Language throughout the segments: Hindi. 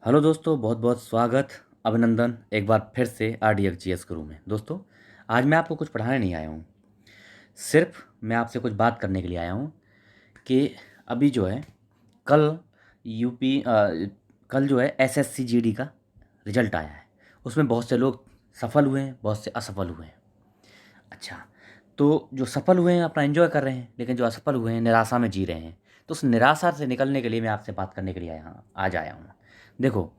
हेलो दोस्तों, बहुत बहुत स्वागत, अभिनंदन एक बार फिर से RDX GS गुरु में। दोस्तों, आज मैं आपको कुछ पढ़ाने नहीं आया हूँ। सिर्फ मैं आपसे कुछ बात करने के लिए आया हूँ कि अभी जो है कल यूपी कल जो है SSC GD का रिजल्ट आया है। उसमें बहुत से लोग सफल हुए हैं, बहुत से असफल हुए हैं। अच्छा, तो जो सफल हुए हैं अपना एंजॉय कर रहे हैं, लेकिन जो असफल हुए हैं निराशा में जी रहे हैं। तो उस निराशा से निकलने के लिए मैं आपसे बात करने के लिए आज आया हूँ। देखो,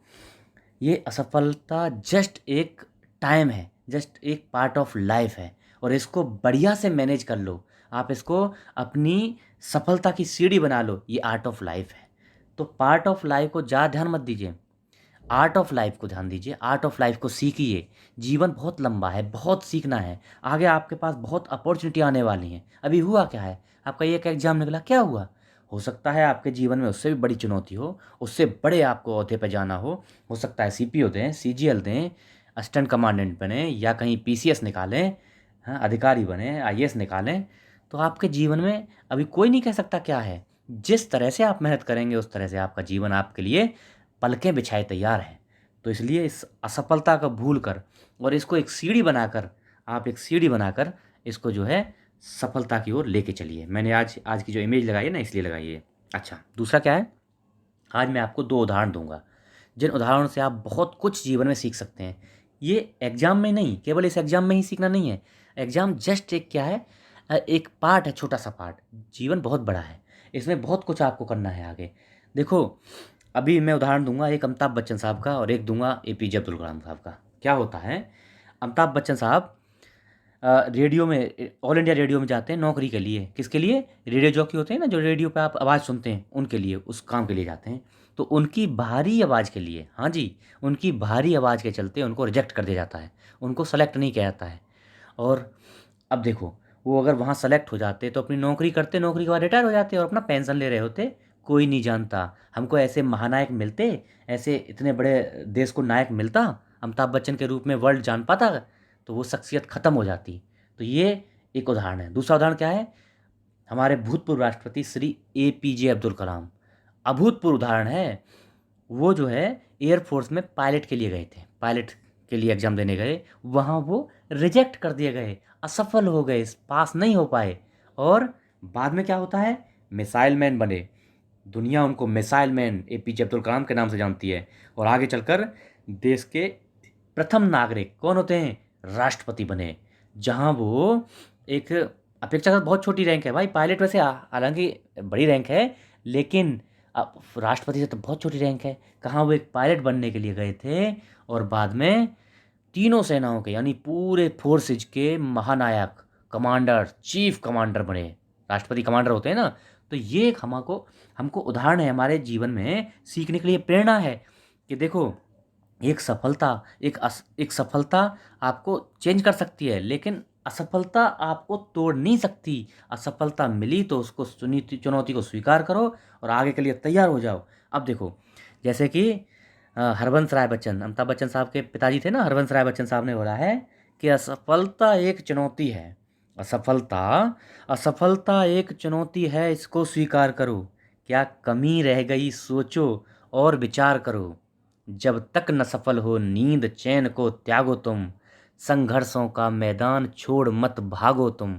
ये असफलता जस्ट एक टाइम है, जस्ट एक पार्ट ऑफ लाइफ है, और इसको बढ़िया से मैनेज कर लो। आप इसको अपनी सफलता की सीढ़ी बना लो। ये आर्ट ऑफ लाइफ है। तो पार्ट ऑफ लाइफ को ज़्यादा ध्यान मत दीजिए, आर्ट ऑफ लाइफ को ध्यान दीजिए। आर्ट ऑफ लाइफ को सीखिए। जीवन बहुत लंबा है, बहुत सीखना है। आगे आपके पास बहुत अपॉर्चुनिटी आने वाली हैं। अभी हुआ क्या है, आपका एक एग्ज़ाम निकला, क्या हुआ? हो सकता है आपके जीवन में उससे भी बड़ी चुनौती हो, उससे बड़े आपको ओहदे पे जाना हो सकता है CPO दें, CGL दें, असिस्टेंट कमांडेंट बने, या कहीं PCS निकालें, हाँ, अधिकारी बने, IAS निकालें। तो आपके जीवन में अभी कोई नहीं कह सकता क्या है। जिस तरह से आप मेहनत करेंगे उस तरह से आपका जीवन आपके लिए पलकें बिछाए तैयार हैं। तो इसलिए इस असफलता को भूल कर और इसको एक सीढ़ी बनाकर, आप एक सीढ़ी बनाकर इसको जो है सफलता की ओर लेके चलिए। मैंने आज आज की जो इमेज लगाई है ना, इसलिए लगाई है। अच्छा, दूसरा क्या है, आज मैं आपको दो उदाहरण दूंगा जिन उदाहरणों से आप बहुत कुछ जीवन में सीख सकते हैं। ये एग्ज़ाम में नहीं, केवल इस एग्ज़ाम में ही सीखना नहीं है। एग्ज़ाम जस्ट एक क्या है, एक पार्ट है, छोटा सा पार्ट। जीवन बहुत बड़ा है, इसमें बहुत कुछ आपको करना है आगे। देखो, अभी मैं उदाहरण दूंगा एक अमिताभ बच्चन साहब का और एक दूंगा APJ अब्दुल कलाम साहब का। क्या होता है, अमिताभ बच्चन साहब रेडियो में, ऑल इंडिया रेडियो में जाते हैं नौकरी के लिए। किसके लिए? रेडियो जॉकी होते हैं ना, जो रेडियो पे आप आवाज़ सुनते हैं, उनके लिए, उस काम के लिए जाते हैं। तो उनकी भारी आवाज़ के लिए, हाँ जी, उनकी भारी आवाज़ के चलते उनको रिजेक्ट कर दिया जाता है, उनको सेलेक्ट नहीं किया जाता है। और अब देखो, वो अगर वहाँ सेलेक्ट हो जाते तो अपनी नौकरी करते, नौकरी के बाद रिटायर हो जाते और अपना पेंशन ले रहे होते। कोई नहीं जानता। हमको ऐसे महानायक मिलते, ऐसे इतने बड़े देश को नायक मिलता, अमिताभ बच्चन के रूप में वर्ल्ड जान पाता, तो वो शख्सियत ख़त्म हो जाती। तो ये एक उदाहरण है। दूसरा उदाहरण क्या है, हमारे भूतपूर्व राष्ट्रपति श्री APJ अब्दुल कलाम। अभूतपूर्व उदाहरण है। वो जो है एयरफोर्स में पायलट के लिए गए थे, पायलट के लिए एग्ज़ाम देने गए, वहाँ वो रिजेक्ट कर दिए गए, असफल हो गए, पास नहीं हो पाए। और बाद में क्या होता है, मिसाइल मैन बने। दुनिया उनको missile man APJ Abdul Kalam के नाम से जानती है। और आगे चलकर देश के प्रथम नागरिक कौन होते हैं, राष्ट्रपति बने। जहाँ वो एक अपेक्षाकृत बहुत छोटी रैंक है भाई, पायलट वैसे हालांकि बड़ी रैंक है, लेकिन अब राष्ट्रपति से तो बहुत छोटी रैंक है। कहाँ वो एक पायलट बनने के लिए गए थे, और बाद में तीनों सेनाओं के, यानी पूरे फोर्सेज के महानायक, कमांडर, चीफ कमांडर बने। राष्ट्रपति कमांडर होते हैं ना। तो ये एक हमको हमको उदाहरण है, हमारे जीवन में सीखने के लिए प्रेरणा है कि देखो, एक सफलता, एक सफलता आपको चेंज कर सकती है, लेकिन असफलता आपको तोड़ नहीं सकती। असफलता मिली तो उसको चुनौती को स्वीकार करो और आगे के लिए तैयार हो जाओ। अब देखो, जैसे कि हरवंश राय बच्चन, अमिताभ बच्चन साहब के पिताजी थे ना, हरवंश राय बच्चन साहब ने बोला है कि असफलता एक चुनौती है। असफलता असफलता एक चुनौती है, इसको स्वीकार करो। क्या कमी रह गई सोचो और विचार करो। जब तक न सफल हो नींद चैन को त्यागो तुम। संघर्षों का मैदान छोड़ मत भागो तुम।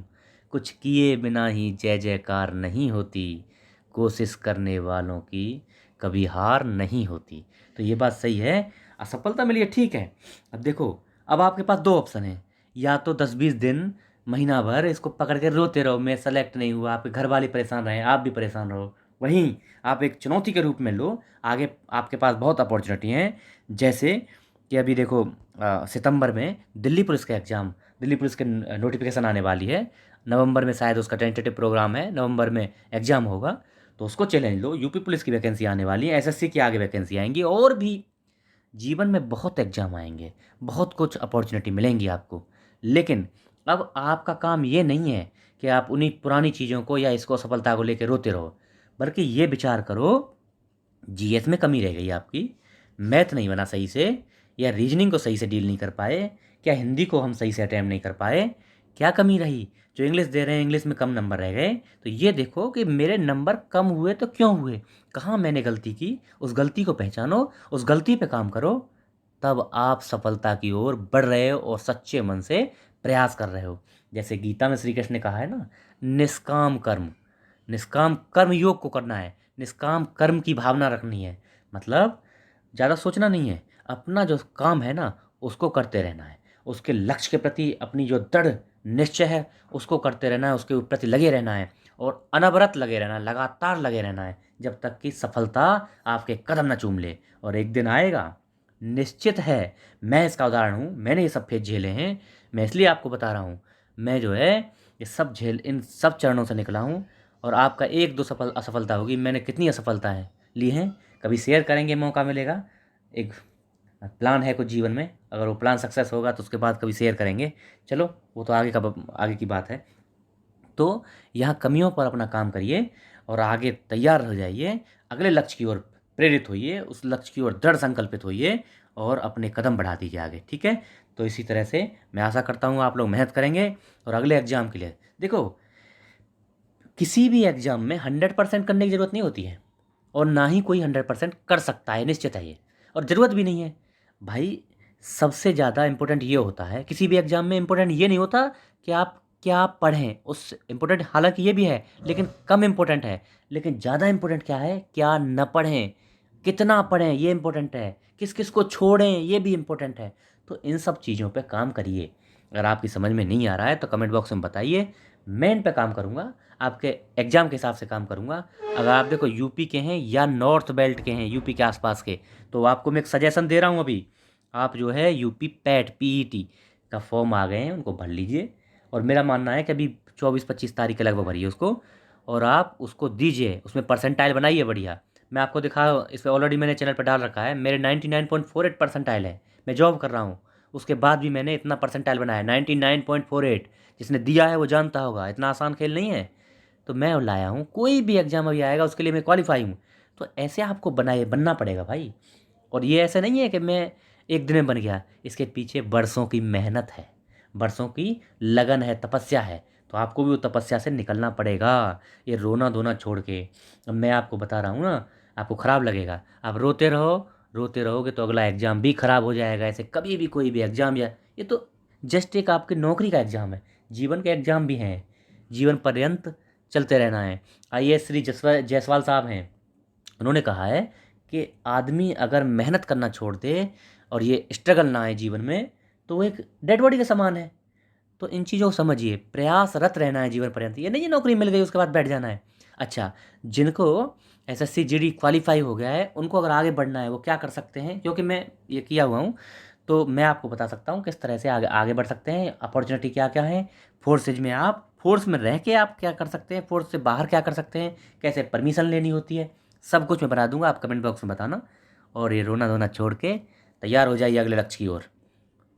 कुछ किए बिना ही जय जयकार नहीं होती। कोशिश करने वालों की कभी हार नहीं होती। तो ये बात सही है। असफलता मिली है, ठीक है। अब देखो, अब आपके पास दो ऑप्शन है, या तो 10-20 दिन, महीना भर इसको पकड़ के रोते रहो, मैं सेलेक्ट नहीं हुआ, आपके घर वाले परेशान रहे, आप भी परेशान रहो। वहीं आप एक चुनौती के रूप में लो, आगे आपके पास बहुत अपॉर्चुनिटी हैं। जैसे कि अभी देखो, सितंबर में दिल्ली पुलिस का एग्ज़ाम, दिल्ली पुलिस के नोटिफिकेशन आने वाली है। नवंबर में शायद उसका टेंटेटिव प्रोग्राम है, नवंबर में एग्ज़ाम होगा। तो उसको चैलेंज लो। यूपी पुलिस की वैकेंसी आने वाली है, SSC की आगे वैकेंसी आएंगी, और भी जीवन में बहुत एग्ज़ाम आएंगे, बहुत कुछ अपॉर्चुनिटी मिलेंगी आपको। लेकिन अब आपका काम ये नहीं है कि आप उन्हीं पुरानी चीज़ों को या इसको सफलता को लेकर रोते रहो, बल्कि ये विचार करो, GS में कमी रह गई आपकी, मैथ नहीं बना सही से, या रीजनिंग को सही से डील नहीं कर पाए, क्या हिंदी को हम सही से अटैम्प्ट नहीं कर पाए, क्या कमी रही? जो इंग्लिश दे रहे हैं, इंग्लिश में कम नंबर रह गए, तो ये देखो कि मेरे नंबर कम हुए तो क्यों हुए, कहाँ मैंने गलती की, उस गलती को पहचानो, उस गलती पे काम करो, तब आप सफलता की ओर बढ़ रहे हो और सच्चे मन से प्रयास कर रहे हो। जैसे गीता में श्री कृष्ण ने कहा है ना, निष्काम कर्म, निष्काम कर्म योग को करना है, निष्काम कर्म की भावना रखनी है। मतलब ज़्यादा सोचना नहीं है, अपना जो काम है ना उसको करते रहना है, उसके लक्ष्य के प्रति अपनी जो दृढ़ निश्चय है उसको करते रहना है, उसके प्रति लगे रहना है और अनवरत लगे रहना है, लगातार लगे रहना है, जब तक कि सफलता आपके कदम न चूम ले। और एक दिन आएगा, निश्चित है। मैं इसका उदाहरण हूँ, मैंने ये सब फेज झेले हैं, मैं इसलिए आपको बता रहा हूँ। मैं जो है ये सब झेल इन सब चरणों से निकला हूँ। और आपका एक दो असफलता होगी, मैंने कितनी असफलताएं ली हैं, कभी शेयर करेंगे, मौका मिलेगा। एक प्लान है कुछ जीवन में, अगर वो प्लान सक्सेस होगा तो उसके बाद कभी शेयर करेंगे। चलो वो तो आगे की बात है। तो यहाँ कमियों पर अपना काम करिए और आगे तैयार हो जाइए, अगले लक्ष्य की ओर प्रेरित होइए, उस लक्ष्य की ओर दृढ़ संकल्पित होइए और अपने कदम बढ़ा दीजिए आगे, ठीक है। तो इसी तरह से मैं आशा करता हूँ आप लोग मेहनत करेंगे और अगले एग्जाम के लिए देखो, किसी भी एग्जाम में 100% करने की ज़रूरत नहीं होती है और ना ही कोई 100% कर सकता है, निश्चित है ये, और ज़रूरत भी नहीं है भाई। सबसे ज़्यादा इम्पोर्टेंट ये होता है किसी भी एग्ज़ाम में, इम्पोर्टेंट ये नहीं होता कि आप क्या पढ़ें, उस इम्पोर्टेंट हालांकि ये भी है लेकिन कम इम्पोर्टेंट है। लेकिन ज़्यादा इम्पोर्टेंट क्या है, क्या न पढ़ें, कितना पढ़ें, ये इम्पोर्टेंट है, किस किस को छोड़ें, ये भी इम्पोर्टेंट है। तो इन सब चीज़ों पे काम करिए। अगर आपकी समझ में नहीं आ रहा है तो कमेंट बॉक्स में बताइए, मैं इन पे काम करूँगा, आपके एग्ज़ाम के हिसाब से काम करूँगा। अगर आप देखो यूपी के हैं या नॉर्थ बेल्ट के हैं, यूपी के आसपास के, तो आपको मैं एक सजेशन दे रहा हूँ अभी, आप जो है यूपी पैट पीईटी का फॉर्म आ गए हैं, उनको भर लीजिए। और मेरा मानना है कि अभी 24-25 तारीख के लगभग भरिए उसको, और आप उसको दीजिए, उसमें परसेंटाइल बनाइए बढ़िया। मैं आपको दिखा, इस पर ऑलरेडी मैंने चैनल पर डाल रखा है, मेरे 99.48 परसेंटाइल है। मैं जॉब कर रहा हूँ, उसके बाद भी मैंने इतना परसेंटाइल बनाया 99.48। जिसने दिया है वो जानता होगा, इतना आसान खेल नहीं है। तो मैं लाया हूँ, कोई भी एग्ज़ाम अभी आएगा उसके लिए मैं क्वालिफाई हूँ। तो ऐसे आपको बनना पड़ेगा भाई। और ये ऐसे नहीं है कि मैं एक दिन में बन गया, इसके पीछे बरसों की मेहनत है, बरसों की लगन है, तपस्या है। तो आपको भी वो तपस्या से निकलना पड़ेगा, ये रोना धोना छोड़ के। अब मैं आपको बता रहा हूँ ना, आपको ख़राब लगेगा, आप रोते रहो, रोते रहोगे तो अगला एग्ज़ाम भी ख़राब हो जाएगा। ऐसे कभी भी कोई भी एग्ज़ाम, या ये तो जस्ट एक आपकी नौकरी का एग्ज़ाम है, जीवन के एग्ज़ाम भी हैं, जीवन पर्यंत चलते रहना है। आईएएस श्री जायसवाल साहब हैं, उन्होंने कहा है कि आदमी अगर मेहनत करना छोड़ दे और ये स्ट्रगल ना आए जीवन में, तो वो एक डेड बॉडी के समान है। तो इन चीज़ों को समझिए, प्रयासरत रहना है जीवन पर्यंत, ये नहीं है नौकरी मिल गई उसके बाद बैठ जाना है। अच्छा, जिनको एसएससी जीडी क्वालिफाई हो गया है, उनको अगर आगे बढ़ना है वो क्या कर सकते हैं, क्योंकि मैं ये किया हुआ हूँ, तो मैं आपको बता सकता हूँ किस तरह से आगे आगे बढ़ सकते हैं, अपॉर्चुनिटी क्या क्या है। फोर्सेज में, आप फोर्स में रह के आप क्या कर सकते हैं, फोर्स से बाहर क्या कर सकते हैं, कैसे परमिशन लेनी होती है, सब कुछ मैं बता दूंगा, आप कमेंट बॉक्स में बताना। और ये रोना धोना छोड़ के तैयार हो जाइए अगले लक्ष्य की ओर,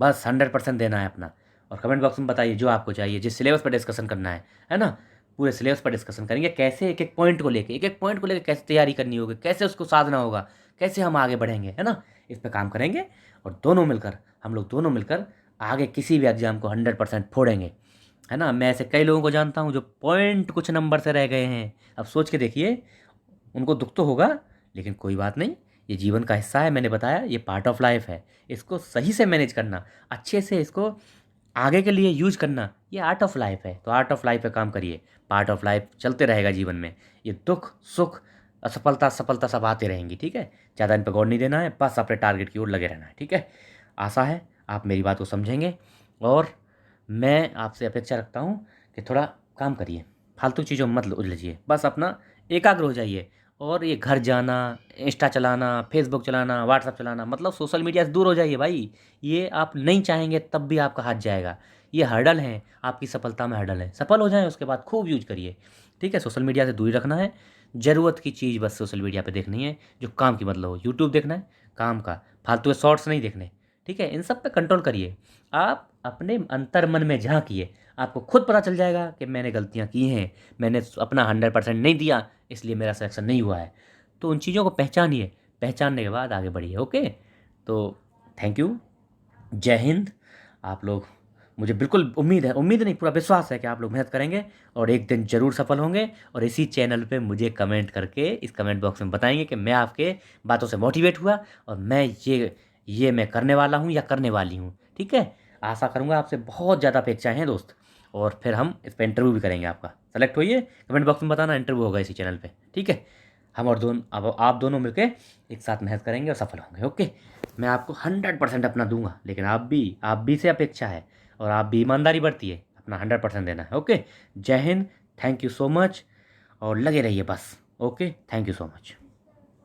बस 100% देना है अपना। और कमेंट बॉक्स में बताइए जो आपको चाहिए, जिस सिलेबस पर डिस्कशन करना है ना, पूरे सिलेबस पर डिस्कशन करेंगे, कैसे एक एक पॉइंट को लेके, एक एक पॉइंट को लेके कैसे तैयारी करनी होगी, कैसे उसको साधना होगा, कैसे हम आगे बढ़ेंगे, है ना। इस पर काम करेंगे और दोनों मिलकर, हम लोग दोनों मिलकर आगे किसी भी एग्जाम को 100% फोड़ेंगे, है ना। मैं ऐसे कई लोगों को जानता हूँ जो पॉइंट कुछ नंबर से रह गए हैं। अब सोच के देखिए, उनको दुख तो होगा, लेकिन कोई बात नहीं, ये जीवन का हिस्सा है, मैंने बताया ये पार्ट ऑफ लाइफ है। इसको सही से मैनेज करना, अच्छे से इसको आगे के लिए यूज करना, ये आर्ट ऑफ लाइफ है। तो आर्ट ऑफ लाइफ पे काम करिए, पार्ट ऑफ लाइफ चलते रहेगा जीवन में, ये दुख सुख असफलता सफलता सब आते रहेंगी, ठीक है। ज़्यादा इन पर गौर नहीं देना है, बस अपने टारगेट की ओर लगे रहना है, ठीक है। आशा है आप मेरी बात को समझेंगे और मैं आपसे अपेक्षा रखता हूँ कि थोड़ा काम करिए, फालतू चीज़ों में मत उलझिए, बस अपना एकाग्र हो जाइए। और ये घर जाना, इंस्टा चलाना, फेसबुक चलाना, व्हाट्सअप चलाना, मतलब सोशल मीडिया से दूर हो जाइए भाई। ये आप नहीं चाहेंगे तब भी आपका हाथ जाएगा। ये हर्डल है, आपकी सफलता में हर्डल है, सफल हो जाएं उसके बाद खूब यूज करिए, ठीक है। सोशल मीडिया से दूरी रखना है, ज़रूरत की चीज़ बस सोशल मीडिया पे देखनी है, जो काम की मतलब हो। यूट्यूब देखना है काम का, फालतू के शॉर्ट्स नहीं देखने, ठीक है। इन सब पे कंट्रोल करिए, आप अपने अंतर मन में झांकिए, आपको खुद पता चल जाएगा कि मैंने गलतियाँ की हैं, मैंने अपना 100% नहीं दिया, इसलिए मेरा सिलेक्शन नहीं हुआ है। तो उन चीज़ों को पहचानिए, पहचानने के बाद आगे बढ़िए, ओके। तो थैंक यू, जय हिंद। आप लोग मुझे बिल्कुल उम्मीद नहीं, पूरा विश्वास है कि आप लोग मेहनत करेंगे और एक दिन ज़रूर सफल होंगे, और इसी चैनल पे मुझे कमेंट करके इस कमेंट बॉक्स में बताएंगे कि मैं आपके बातों से मोटिवेट हुआ और मैं ये मैं करने वाला हूँ या करने वाली हूँ। ठीक है, आशा करूँगा, आपसे बहुत ज़्यादा अपेक्षाएं हैं दोस्त, और फिर हम इस पर इंटरव्यू भी करेंगे आपका। सेलेक्ट होइए, कमेंट बॉक्स में बताना, इंटरव्यू होगा इसी चैनल पे। ठीक है, हम और दोनों, अब आप दोनों मिलकर एक साथ मेहनत करेंगे और सफल होंगे। ओके, मैं आपको 100% अपना दूंगा, लेकिन आप भी से अपेक्षा है, और आप भी ईमानदारी बरतिए, अपना 100% देना है। ओके, जय Hind, thank you so much, और लगे रहिए बस। Okay, thank you so much.